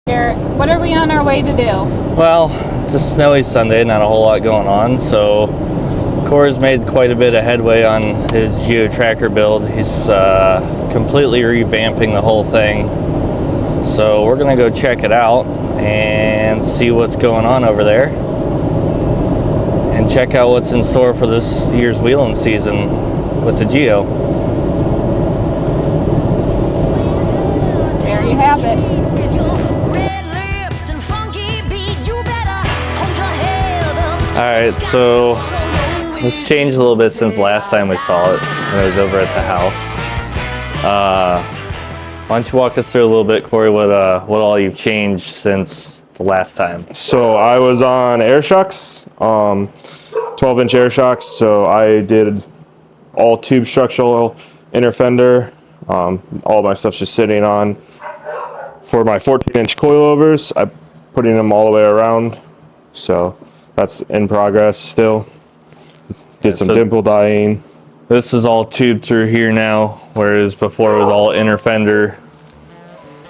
What are we on our way to do? Well, it's a snowy Sunday, not a whole lot going on, so Corey's made quite a bit of headway on his Geo Tracker build. He's completely revamping the whole thing. So we're gonna go check it out and see what's going on over there and check out what's in store for this year's wheeling season with the Geo. There you have it. Alright, so this changed a little bit since the last time we saw it when it was over at the house. Why don't you walk us through a little bit, Corey, what all you've changed since the last time? So I was on air shocks, 12-inch air shocks, so I did all tube structural inner fender. All my stuff's just sitting on. For my 14-inch coilovers, I'm putting them all the way around, so that's in progress still. Did some dimple dyeing. This is all tubed through here now, whereas before it was all inner fender.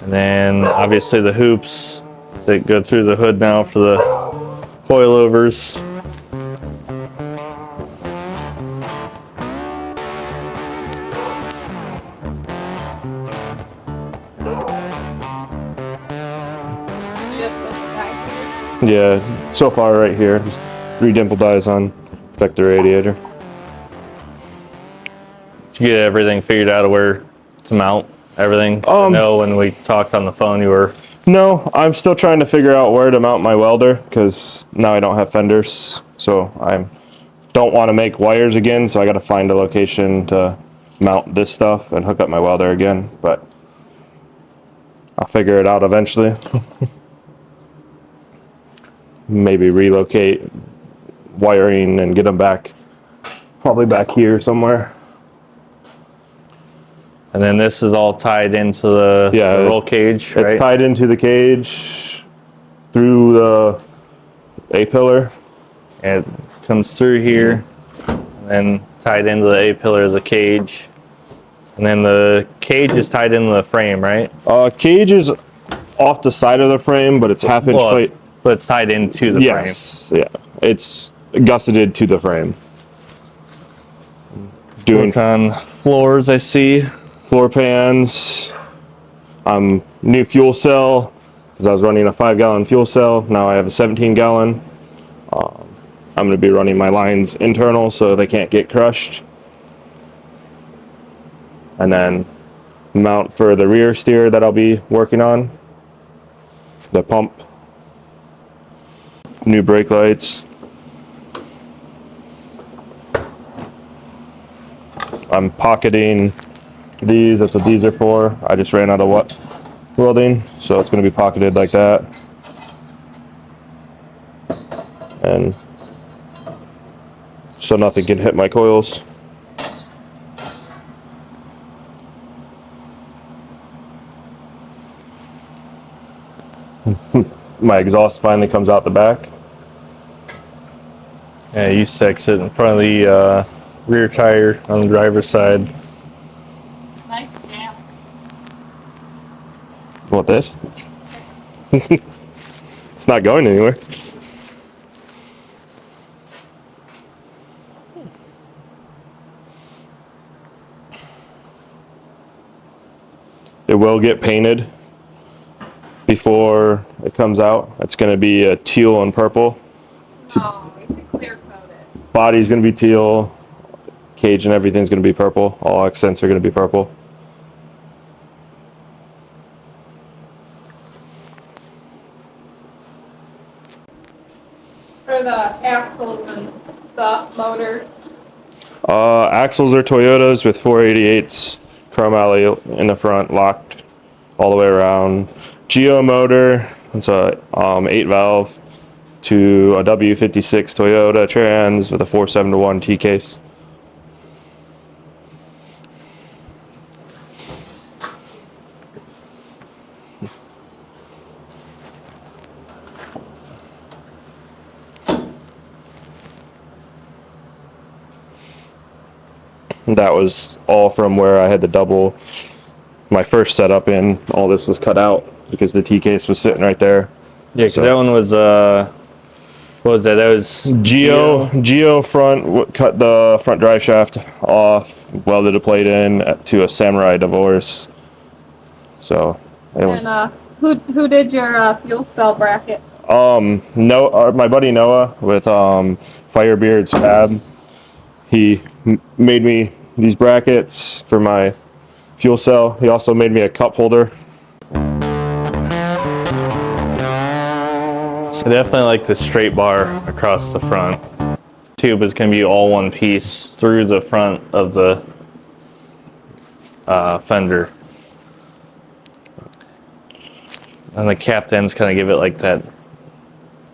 And then obviously the hoops that go through the hood now for the coilovers. Yeah, so far right here, just 3 dimple dyes on protect the radiator. Did you get everything figured out of where to mount everything? No, when we talked on the phone, you were... No, I'm still trying to figure out where to mount my welder because now I don't have fenders. So I don't want to make wires again, so I got to find a location to mount this stuff and hook up my welder again, but I'll figure it out eventually. Maybe relocate wiring and get them back, probably back here somewhere. And then this is all tied into the roll cage, right? It's tied into the cage through the A-pillar. And it comes through here, and then tied into the A-pillar of the cage. And then the cage is tied into the frame, right? Cage is off the side of the frame, but it's half-inch plate. But it's tied into the frame. Yes, yeah. It's gusseted to the frame. Doing on floors, I see. Floor pans. New fuel cell, because I was running a 5-gallon fuel cell. Now I have a 17-gallon. I'm going to be running my lines internal so they can't get crushed. And then mount for the rear steer that I'll be working on. The pump. New brake lights. I'm pocketing these. That's what these are for. I just ran out of welding, so it's going to be pocketed like that. And so nothing can hit my coils. My exhaust finally comes out the back. Yeah, you sex it in front of the rear tire on the driver's side. Nice jam. What, this? It's not going anywhere. It will get painted before it comes out. It's going to be a teal and purple. Oh, we should clear coat it. Body's going to be teal. Cage and everything's going to be purple. All accents are going to be purple. For the axles and stuff, motor. Axles are Toyotas with 488s, chrome alley in the front, locked all the way around. Geo motor, it's a 8-valve to a W56 Toyota Trans with a 471 T-case. That was all from where I had the double, my first setup in. All this was cut out. because the T case was sitting right there. Yeah, because So- that one was, what was that? That was Geo front, cut the front drive shaft off, welded a plate in to a Samurai divorce. So it was. And who did your fuel cell bracket? No, my buddy Noah with Firebeard's Fab. He made me these brackets for my fuel cell. He also made me a cup holder. So definitely like the straight bar across the front. Tube is going to be all one piece through the front of the fender. And the capped ends kind of give it like that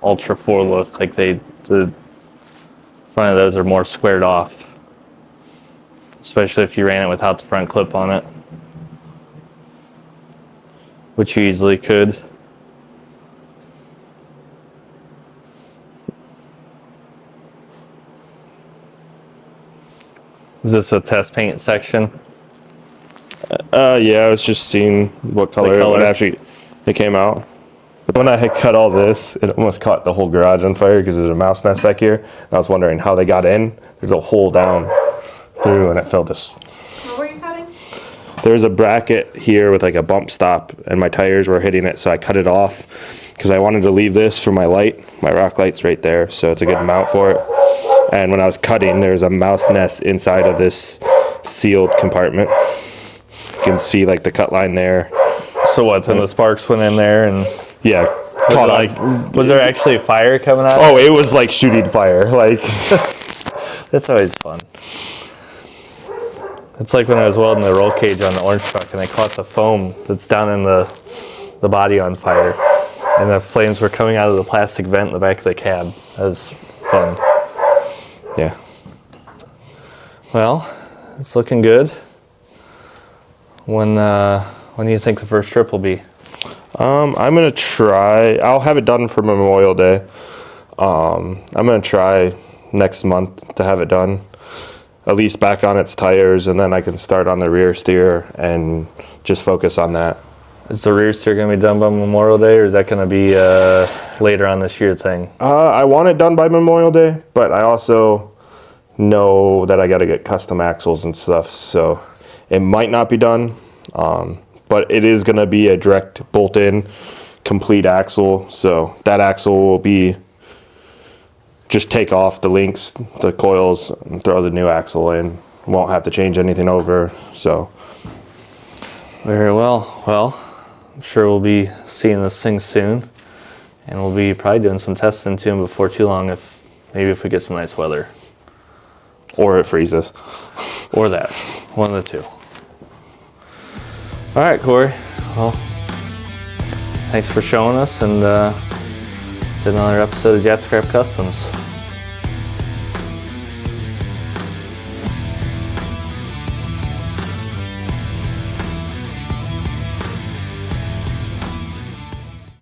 Ultra 4 look, like the front of those are more squared off. Especially if you ran it without the front clip on it. Which you easily could. Is this a test paint section? Yeah, I was just seeing what color, it came out. But when I had cut all this, it almost caught the whole garage on fire because there's a mouse nest back here. And I was wondering how they got in. There's a hole down through and it fell just. What were you cutting? There's a bracket here with like a bump stop and my tires were hitting it, so I cut it off because I wanted to leave this for my light. My rock light's right there, so it's a good mount for it. And when I was cutting, there's a mouse nest inside of this sealed compartment. You can see like the cut line there. So what, then the sparks went in there and... Yeah, caught was there actually fire coming out? Oh, it was like shooting fire. Like That's always fun. It's like when I was welding the roll cage on the orange truck and I caught the foam that's down in the body on fire. And the flames were coming out of the plastic vent in the back of the cab. That was fun. yeah. Well, it's looking good. When do you think the first trip will be? I'm gonna try. I'll have it done for Memorial Day. I'm gonna try next month to have it done, at least back on its tires, and then I can start on the rear steer and just focus on that. Is the rear steer going to be done by Memorial Day, or is that going to be later on this year thing? I want it done by Memorial Day, but I also know that I got to get custom axles and stuff, so it might not be done. But it is going to be a direct bolt-in complete axle, so that axle will be just take off the links, the coils, and throw the new axle in. Won't have to change anything over, so. Very well. Well, I'm sure we'll be seeing this thing soon, and we'll be probably doing some testing to them before too long, if we get some nice weather. Or it freezes. Or that. One of the two. All right, Corey. Well, thanks for showing us, and it's another episode of Jap Scrap Customs.